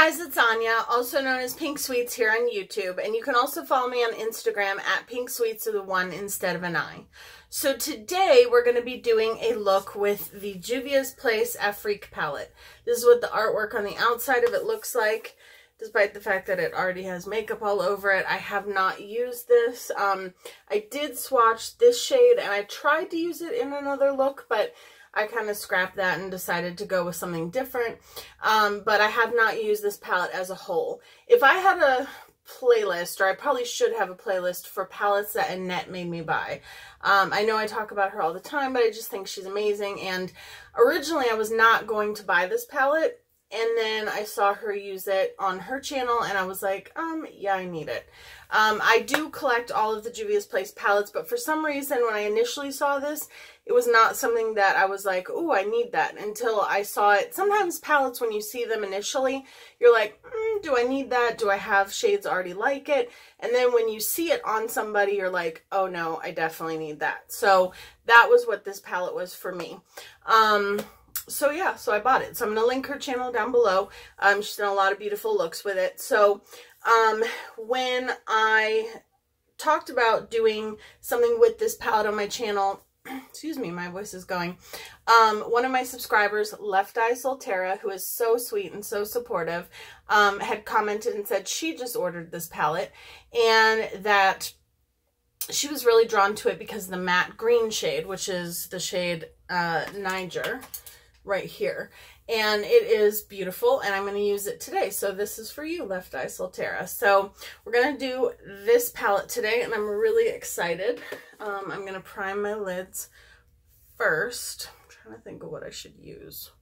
guys, it's Anya, also known as Pink Sweets here on YouTube, and you can also follow me on Instagram at Pink Sweets with a 1 instead of an I. So today we're going to be doing a look with the Juvia's Place Afrique palette. This is what the artwork on the outside of it looks like, despite the fact that it already has makeup all over it. I have not used this. I did swatch this shade and I tried to use it in another look, but I kind of scrapped that and decided to go with something different. But I have not used this palette as a whole. If I had a playlist, or I probably should have a playlist for palettes that Annette made me buy. I know I talk about her all the time, but I just think she's amazing. And originally I was not going to buy this palette, and then I saw her use it on her channel and I was like, yeah, I need it. I do collect all of the Juvia's Place palettes, but for some reason when I initially saw this, it was not something that I was like, oh, I need that, until I saw it. Sometimes palettes, when you see them initially, you're like, do I need that? Do I have shades already like it? And then when you see it on somebody, you're like, oh no, I definitely need that. So that was what this palette was for me. So yeah, so I bought it. So I'm going to link her channel down below. She's done a lot of beautiful looks with it. So when I talked about doing something with this palette on my channel, excuse me, my voice is going. One of my subscribers, Left Eye Solterra, who is so sweet and so supportive, had commented and said she just ordered this palette and that she was really drawn to it because of the matte green shade, which is the shade Niger right here. And it is beautiful, and I'm going to use it today. So this is for you, Left Eye Solterra. So we're going to do this palette today, and I'm really excited. I'm going to prime my lids first. I'm trying to think of what I should use.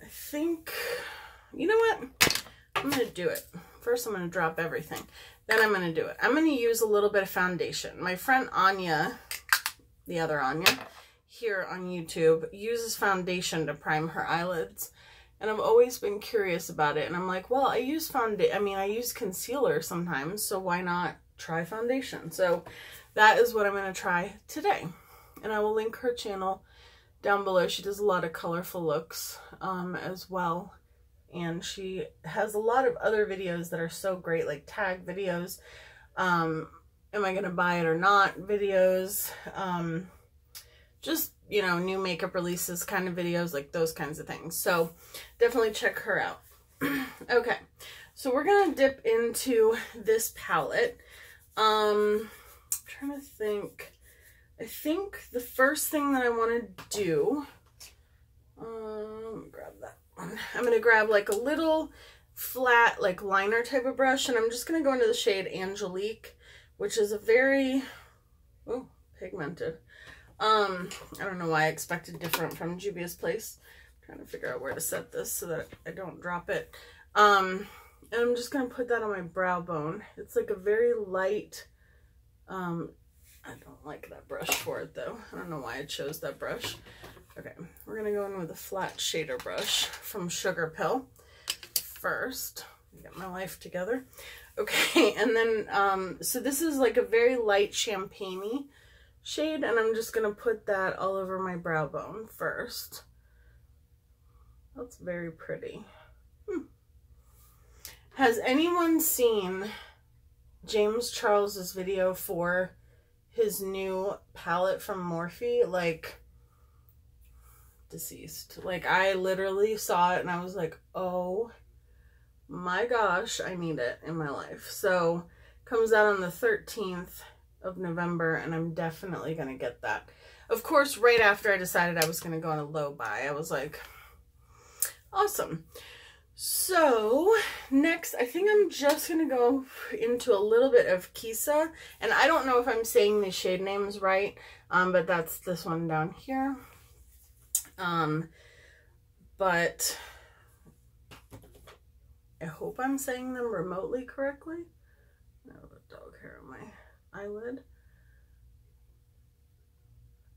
I think, you know what? I'm going to do it. First, I'm going to drop everything. Then I'm going to do it. I'm going to use a little bit of foundation. My friend Anya, the other Anya, here on YouTube, uses foundation to prime her eyelids, and I've always been curious about it, and I'm like, well, I use I use concealer sometimes, so why not try foundation? So that is what I'm going to try today, and I will link her channel down below. She does a lot of colorful looks as well, and she has a lot of other videos that are so great, like tag videos, am I going to buy it or not videos, just, you know, new makeup releases kind of videos, like those kinds of things. So definitely check her out. Okay, so we're going to dip into this palette. I'm trying to think. I think the first thing that I want to do, grab that one. I'm going to grab like a little flat, like liner type of brush, and I'm just going to go into the shade Angelique, which is a very, pigmented. I don't know why I expected different from Juvia's Place. I'm trying to figure out where to set this so that I don't drop it. And I'm just going to put that on my brow bone. It's like a very light, I don't like that brush for it though. I don't know why I chose that brush. Okay, we're going to go in with a flat shader brush from Sugar Pill first. Get my life together. Okay, and then, so this is like a very light champagne-y shade, and I'm just going to put that all over my brow bone first. That's very pretty. Has anyone seen James Charles's video for his new palette from Morphe? Like, deceased. Like, I literally saw it and I was like, oh my gosh, I need it in my life. So, comes out on the 13th of November, and I'm definitely going to get that. Of course, right after I decided I was going to go on a low buy, I was like, awesome. So next, I think I'm just going to go into a little bit of Kisa, and I don't know if I'm saying the shade names right, but that's this one down here. But I hope I'm saying them remotely correctly. I have a dog hair on my eyelid.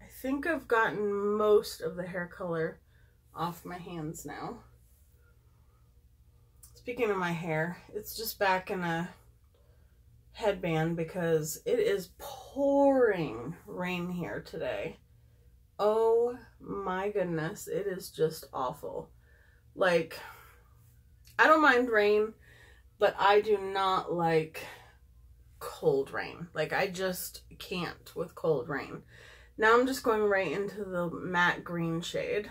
I think I've gotten most of the hair color off my hands now. Speaking of my hair, it's just back in a headband because it is pouring rain here today. Oh my goodness, it is just awful. Like, I don't mind rain, but I do not like cold rain. Like, I just can't with cold rain. Now I'm just going right into the matte green shade.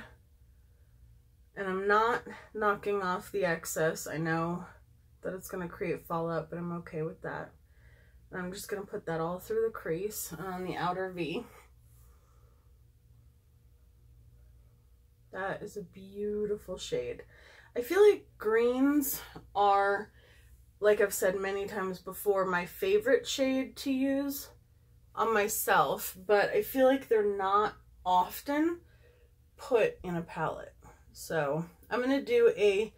And I'm not knocking off the excess. I know that it's going to create fallout, but I'm okay with that. And I'm just going to put that all through the crease and on the outer V. That is a beautiful shade. I feel like greens are, like I've said many times before, my favorite shade to use on myself, but I feel like they're not often put in a palette. So I'm going to do a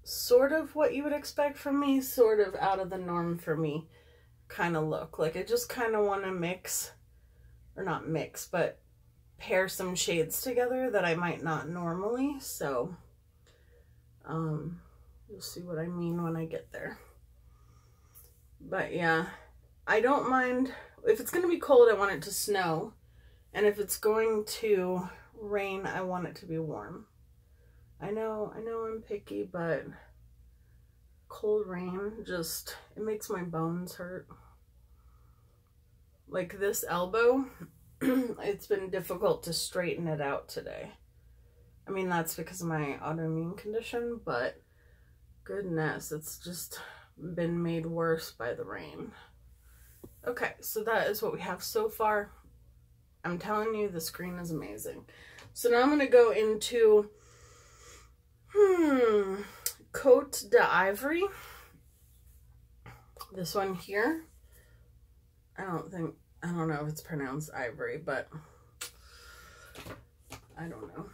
sort of what you would expect from me, sort of out of the norm for me kind of look. Like, I just kind of want to mix, or not mix, but pair some shades together that I might not normally. So you'll see what I mean when I get there. But yeah, I don't mind. If it's going to be cold, I want it to snow. And if it's going to rain, I want it to be warm. I know I'm picky, but cold rain just, it makes my bones hurt. Like this elbow, it's been difficult to straighten it out today. I mean, that's because of my autoimmune condition, but goodness, it's just been made worse by the rain. Okay, so that is what we have so far. I'm telling you, the screen is amazing. So now I'm going to go into Côte d'Ivory. This one here. I don't know if it's pronounced ivory, but I don't know.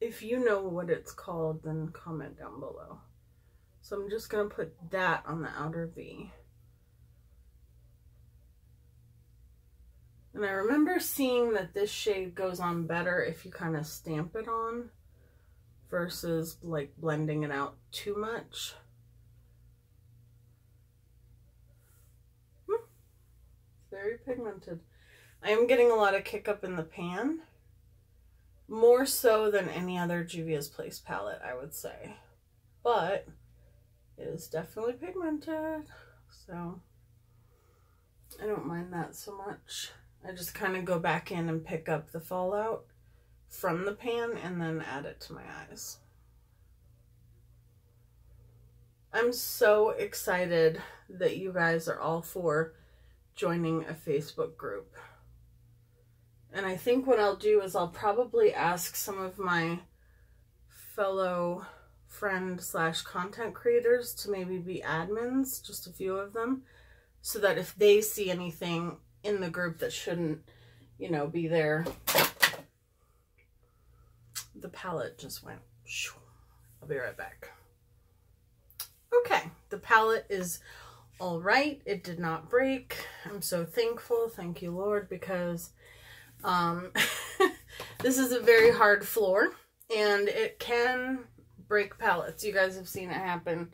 If you know what it's called, then comment down below. So I'm just going to put that on the outer V. And I remember seeing that this shade goes on better if you kind of stamp it on versus like blending it out too much. Very pigmented. I am getting a lot of kick up in the pan. More so than any other Juvia's Place palette, I would say. But it is definitely pigmented. So I don't mind that so much. I just kind of go back in and pick up the fallout from the pan and then add it to my eyes. I'm so excited that you guys are all for joining a Facebook group. And I think what I'll do is I'll probably ask some of my fellow friend / content creators to maybe be admins, just a few of them, so that if they see anything in the group that shouldn't, you know, be there. The palette just went. I'll be right back. Okay, the palette is all right. It did not break. I'm so thankful. Thank you, Lord, because this is a very hard floor and it can break palettes. You guys have seen it happen.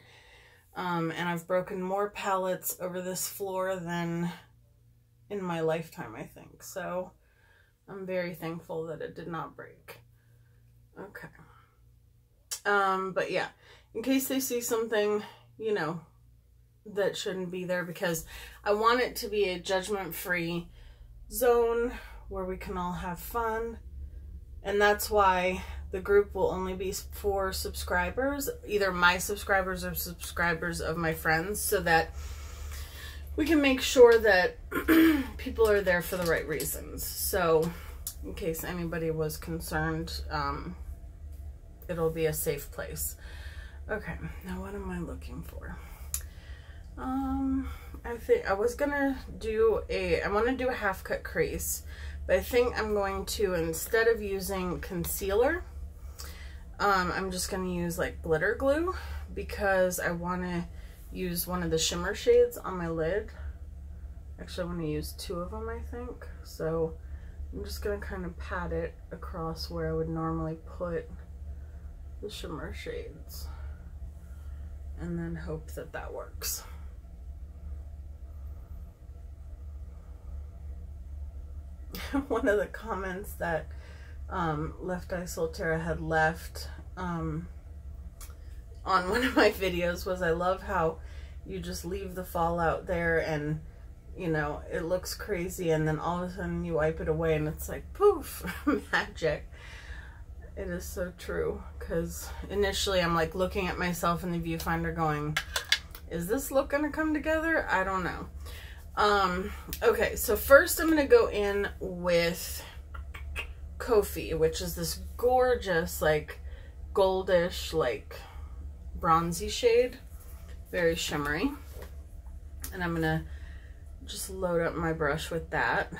And I've broken more palettes over this floor than in my lifetime, I think. So I'm very thankful that it did not break. Okay. But yeah, in case they see something, you know, that shouldn't be there, because I want it to be a judgment-free zone where we can all have fun. And that's why the group will only be for subscribers, either my subscribers or subscribers of my friends, so that we can make sure that people are there for the right reasons. So in case anybody was concerned, it'll be a safe place. Okay, now what am I looking for? I think I was gonna do I want to do a half cut crease, but I think I'm going to, instead of using concealer, I'm just gonna use like glitter glue, because I want to use one of the shimmer shades on my lid. Actually, I want to use 2 of them, I think. So I'm just gonna kind of pat it across where I would normally put the shimmer shades, and then hope that that works. One of the comments that Left Eye Solterra had left on one of my videos was, I love how you just leave the fallout there and, you know, it looks crazy and then all of a sudden you wipe it away and it's like poof, magic. It is so true, because initially I'm like looking at myself in the viewfinder going, is this look gonna come together? I don't know. Okay, so first I'm gonna go in with Kofi, which is this gorgeous like goldish like bronzy shade, very shimmery, and I'm gonna just load up my brush with that.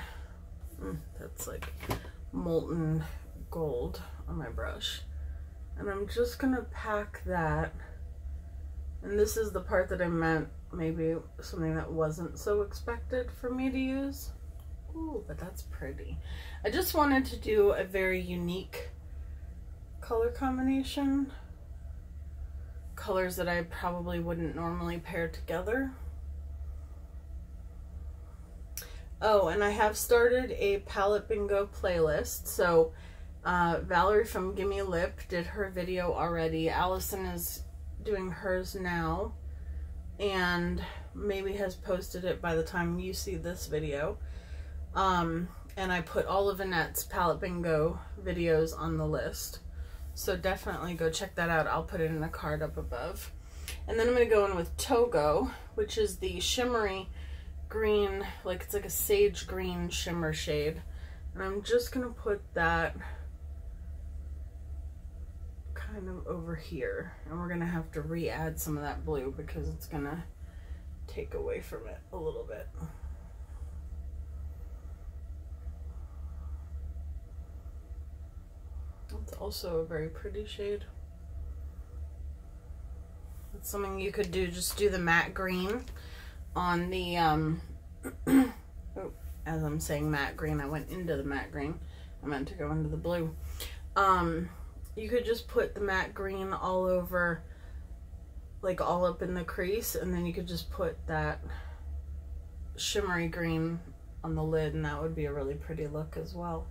That's like molten gold on my brush, and I'm just gonna pack that. And this is the part that I meant maybe something that wasn't so expected for me to use. Ooh, but that's pretty. I just wanted to do a very unique color combination. Colors that I probably wouldn't normally pair together. Oh, and I have started a palette bingo playlist. So Valerie from Gimme Lip did her video already. Allison is doing hers now and maybe has posted it by the time you see this video. And I put all of Annette's palette bingo videos on the list, so definitely go check that out. I'll put it in the card up above. And then I'm going to go in with Togo, which is the shimmery green, like it's like a sage green shimmer shade, and I'm just going to put that kind of over here, and we're going to have to re-add some of that blue because it's going to take away from it a little bit. It's also a very pretty shade. It's something you could do, just do the matte green on the, oh, as I'm saying matte green, I went into the matte green. I meant to go into the blue. You could just put the matte green all over, like all up in the crease, and then you could just put that shimmery green on the lid, and that would be a really pretty look as well.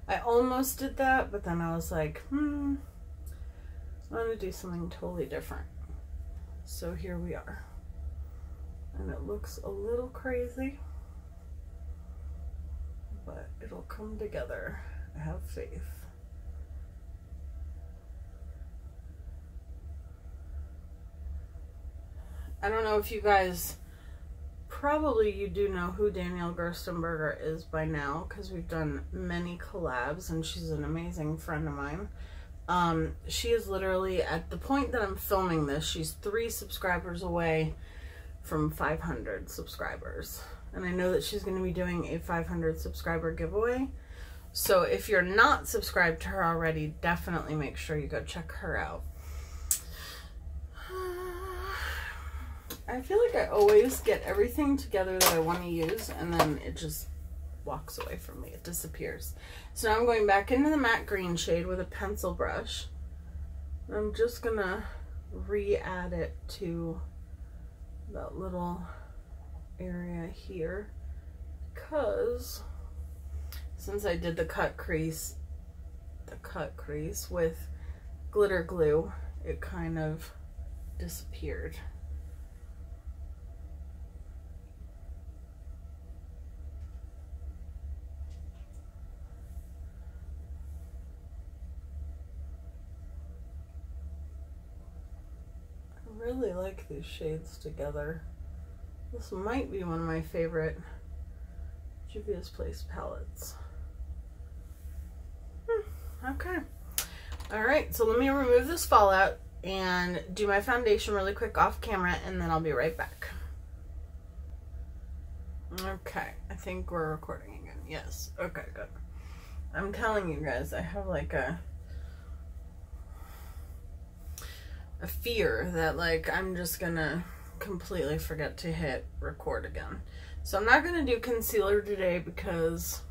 I almost did that, but then I was like, I want to do something totally different. So here we are. And it looks a little crazy, but it'll come together. I have faith. I don't know if you guys, probably you do know who Danielle Gerstenberger is by now, because we've done many collabs and she's an amazing friend of mine. She is literally, at the point that I'm filming this, she's 3 subscribers away from 500 subscribers. And I know that she's going to be doing a 500 subscriber giveaway. So if you're not subscribed to her already, definitely make sure you go check her out. I feel like I always get everything together that I want to use, and then it just walks away from me. It disappears. So now I'm going back into the matte green shade with a pencil brush. I'm just going to re-add it to that little area here, because since I did the cut crease with glitter glue, it kind of disappeared. I really like these shades together. This might be one of my favorite Juvia's Place palettes. Okay. Alright, so let me remove this fallout and do my foundation really quick off camera, and then I'll be right back. Okay, I think we're recording again. Yes. Okay, good. I'm telling you guys, I have like a fear that like I'm just gonna completely forget to hit record again. So I'm not gonna do concealer today because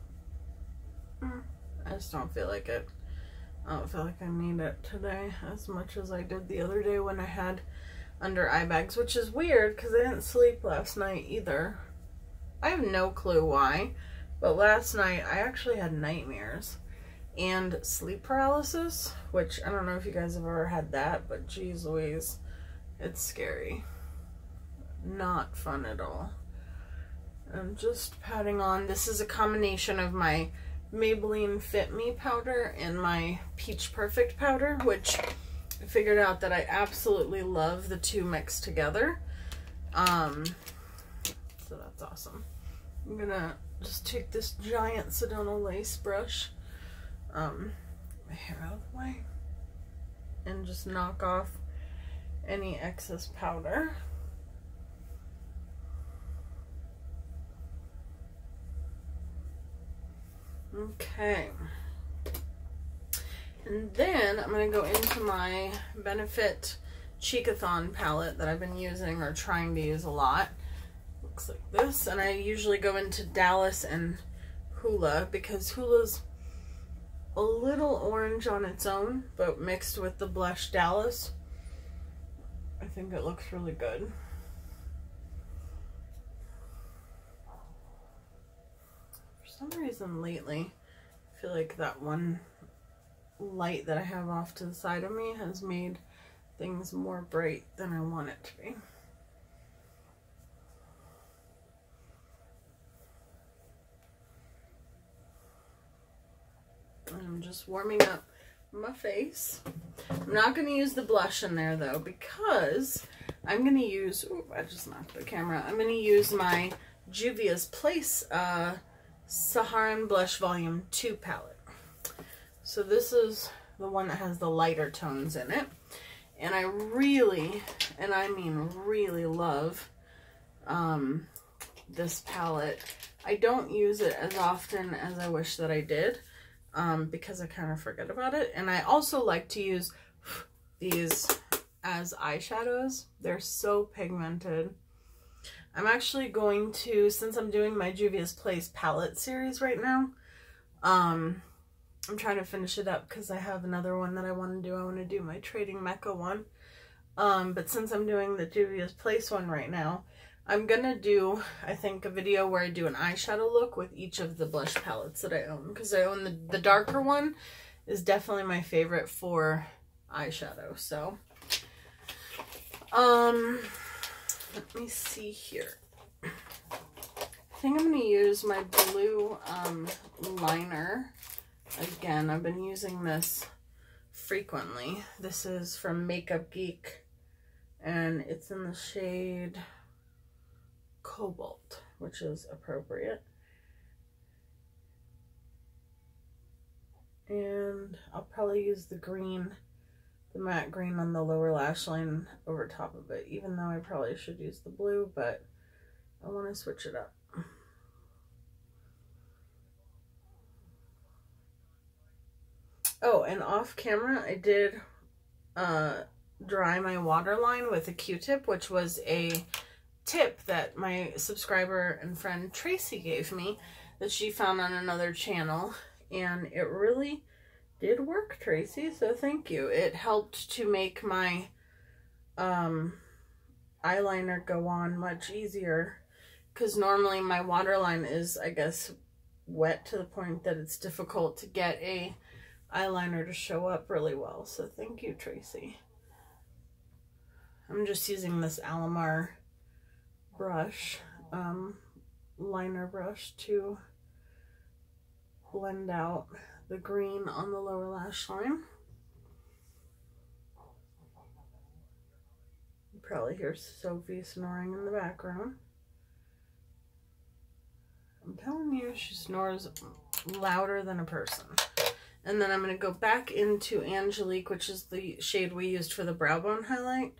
I just don't feel like it. I don't feel like I need it today as much as I did the other day when I had under eye bags, which is weird because I didn't sleep last night either. I have no clue why, but last night I actually had nightmares, and sleep paralysis, which I don't know if you guys have ever had that, but geez Louise, it's scary. Not fun at all. I'm just patting on. This is a combination of my Maybelline Fit Me powder and my Peach Perfect powder, which I figured out that I absolutely love the two mixed together. So that's awesome. I'm gonna just take this giant Sedona lace brush, my hair out of the way, and just knock off any excess powder. Okay. And then I'm going to go into my Benefit Cheekathon palette that I've been using or trying to use a lot. Looks like this. And I usually go into Dallas and Hula because Hula's a little orange on its own, but mixed with the blush Dallas, I think it looks really good. For some reason lately, I feel like that one light that I have off to the side of me has made things more bright than I want it to be. And I'm just warming up my face. I'm not going to use the blush in there though, because I'm going to use, ooh, I just knocked the camera. I'm going to use my Juvia's Place Saharan Blush Volume 2 palette. So this is the one that has the lighter tones in it. And I really, and I mean really love this palette. I don't use it as often as I wish that I did because I kind of forget about it. And I also like to use these as eyeshadows. They're so pigmented. I'm actually going to, since I'm doing my Juvia's Place palette series right now, I'm trying to finish it up because I have another one that I want to do. I want to do my Trading Mecca one. But since I'm doing the Juvia's Place one right now, I'm going to do, I think, a video where I do an eyeshadow look with each of the blush palettes that I own. Because I own the darker one is definitely my favorite for eyeshadow. So, let me see here. I think I'm going to use my blue liner. Again, I've been using this frequently. This is from Makeup Geek, and it's in the shade Cobalt, which is appropriate. And I'll probably use the green, the matte green on the lower lash line over top of it, even though I probably should use the blue, but I want to switch it up. Oh, and off camera, I did dry my waterline with a Q-tip, which was a tip that my subscriber and friend Tracy gave me that she found on another channel, and it really did work, Tracy, so thank you. It helped to make my eyeliner go on much easier, because normally my waterline is, I guess, wet to the point that it's difficult to get a eyeliner to show up really well. So thank you, Tracy. I'm just using this Alamar brush, liner brush, to blend out the green on the lower lash line. You probably hear Sophie snoring in the background. I'm telling you, she snores louder than a person. And then I'm going to go back into Angelique, which is the shade we used for the brow bone highlight.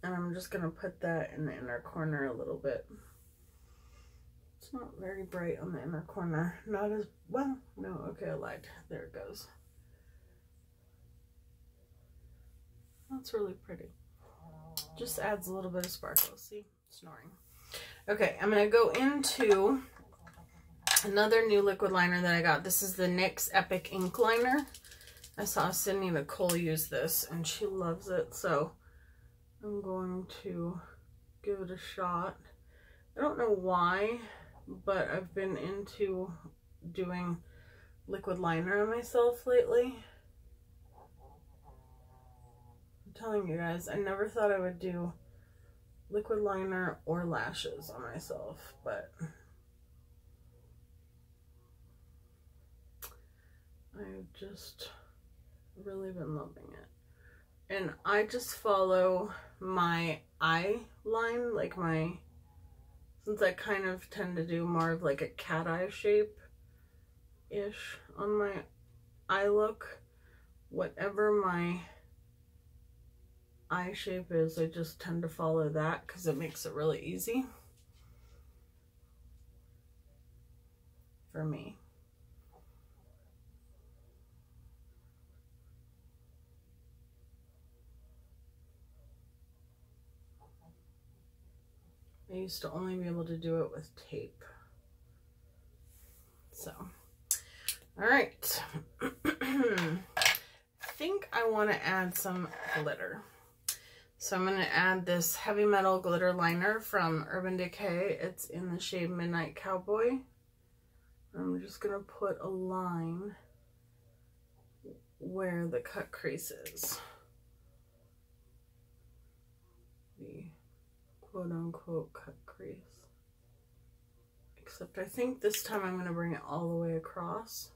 And I'm just going to put that in the inner corner a little bit. It's not very bright on the inner corner. Not as, well, no, okay, I lied. There it goes. That's really pretty. Just adds a little bit of sparkle. See? Snoring. Okay, I'm going to go into another new liquid liner that I got. This is the NYX Epic Ink Liner. I saw Sydney Nicole use this and she loves it, so I'm going to give it a shot. I don't know why, but I've been into doing liquid liner on myself lately. I'm telling you guys, I never thought I would do liquid liner or lashes on myself, but I've just really been loving it. And I just follow my eye line, like since I kind of tend to do more of like a cat eye shape-ish on my eye look. Whatever my eye shape is, I just tend to follow that because it makes it really easy for me. I used to only be able to do it with tape. So, all right. I think I want to add some glitter. So I'm going to add this heavy metal glitter liner from Urban Decay. It's in the shade Midnight Cowboy. I'm just going to put a line where the cut crease is. The quote-unquote cut crease. Except I think this time I'm going to bring it all the way across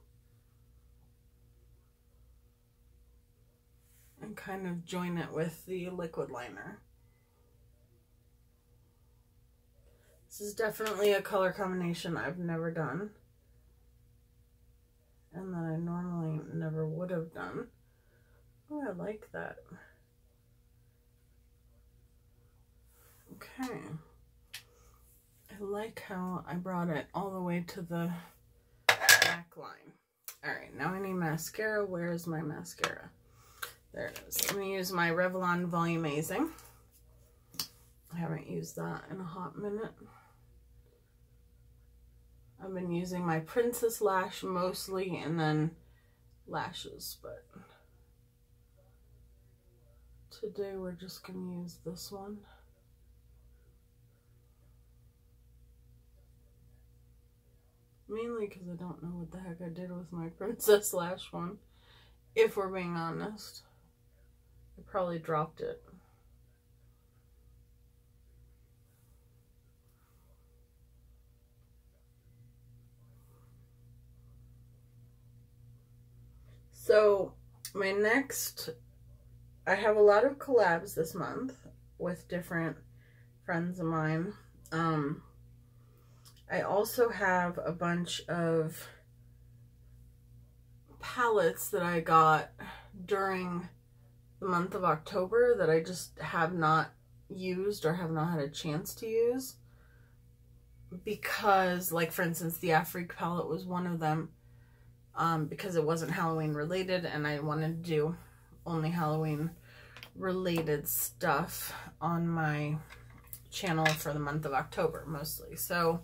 and kind of join it with the liquid liner. This is definitely a color combination I've never done and that I normally never would have done. Oh, I like that. Okay. I like how I brought it all the way to the back line. Alright, now I need mascara. Where is my mascara? There it is. I'm going to use my Revlon Volumizing. I haven't used that in a hot minute. I've been using my Princess Lash mostly and then lashes, but today we're just going to use this one. Mainly because I don't know what the heck I did with my Princess Lash one. If we're being honest. I probably dropped it. So, my next... I have a lot of collabs this month with different friends of mine. I also have a bunch of palettes that I got during the month of October that I just have not used or have not had a chance to use. Because, like for instance, the Afrique palette was one of them. Because it wasn't Halloween related and I wanted to do only Halloween related stuff on my channel for the month of October mostly. So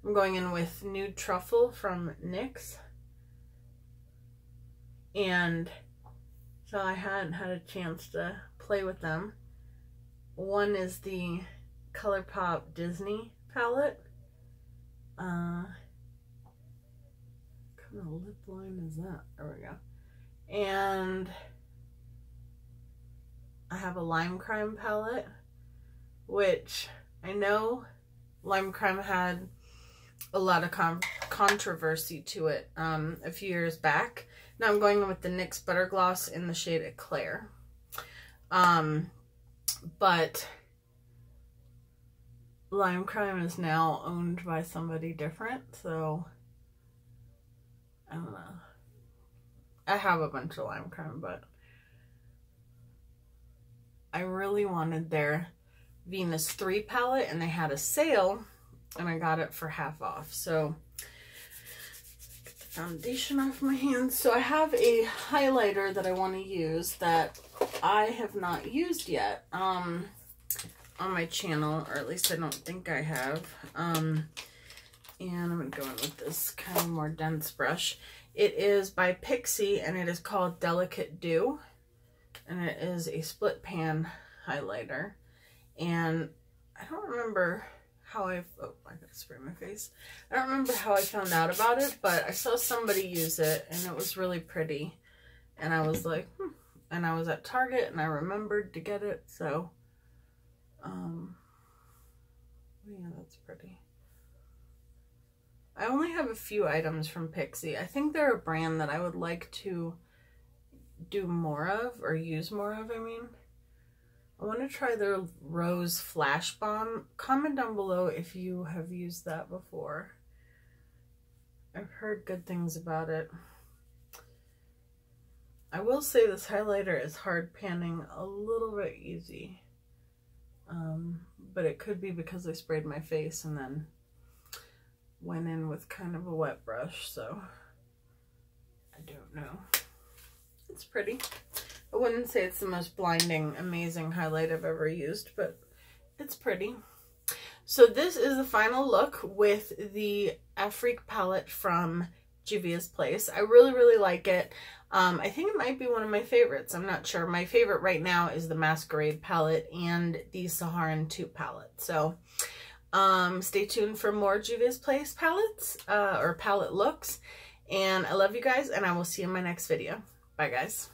I'm going in with Nude Truffle from NYX. And so I hadn't had a chance to play with them. One is the ColourPop Disney palette. What kind of lip line is that? There we go. And I have a Lime Crime palette, which I know Lime Crime had a lot of controversy to it a few years back. Now I'm going with the NYX Butter Gloss in the shade Eclair. But Lime Crime is now owned by somebody different, so I don't know. I have a bunch of Lime Crime, but I really wanted their Venus 3 palette, and they had a sale, and I got it for half off. So, get the foundation off my hands. So I have a highlighter that I want to use that I have not used yet on my channel, or at least I don't think I have. And I'm going to go in with this kind of more dense brush. It is by Pixie, and it is called Delicate Dew. And it is a split pan highlighter. And I don't remember how I gotta spray my face. I don't remember how I found out about it, but I saw somebody use it and it was really pretty. And I was like, and I was at Target and I remembered to get it, so, yeah, that's pretty. I only have a few items from Pixi. I think they're a brand that I would like to do more of, or use more of, I mean. I want to try their Rose Flash Bomb. Comment down below if you have used that before. I've heard good things about it. I will say this highlighter is hard panning a little bit easy. But it could be because I sprayed my face and then went in with kind of a wet brush, so I don't know. It's pretty. I wouldn't say it's the most blinding, amazing highlight I've ever used, but it's pretty. So this is the final look with the Afrique palette from Juvia's Place. I really, really like it. I think it might be one of my favorites. I'm not sure. My favorite right now is the Masquerade palette and the Saharan 2 palette. So stay tuned for more Juvia's Place palettes or palette looks. And I love you guys, and I will see you in my next video. Bye, guys.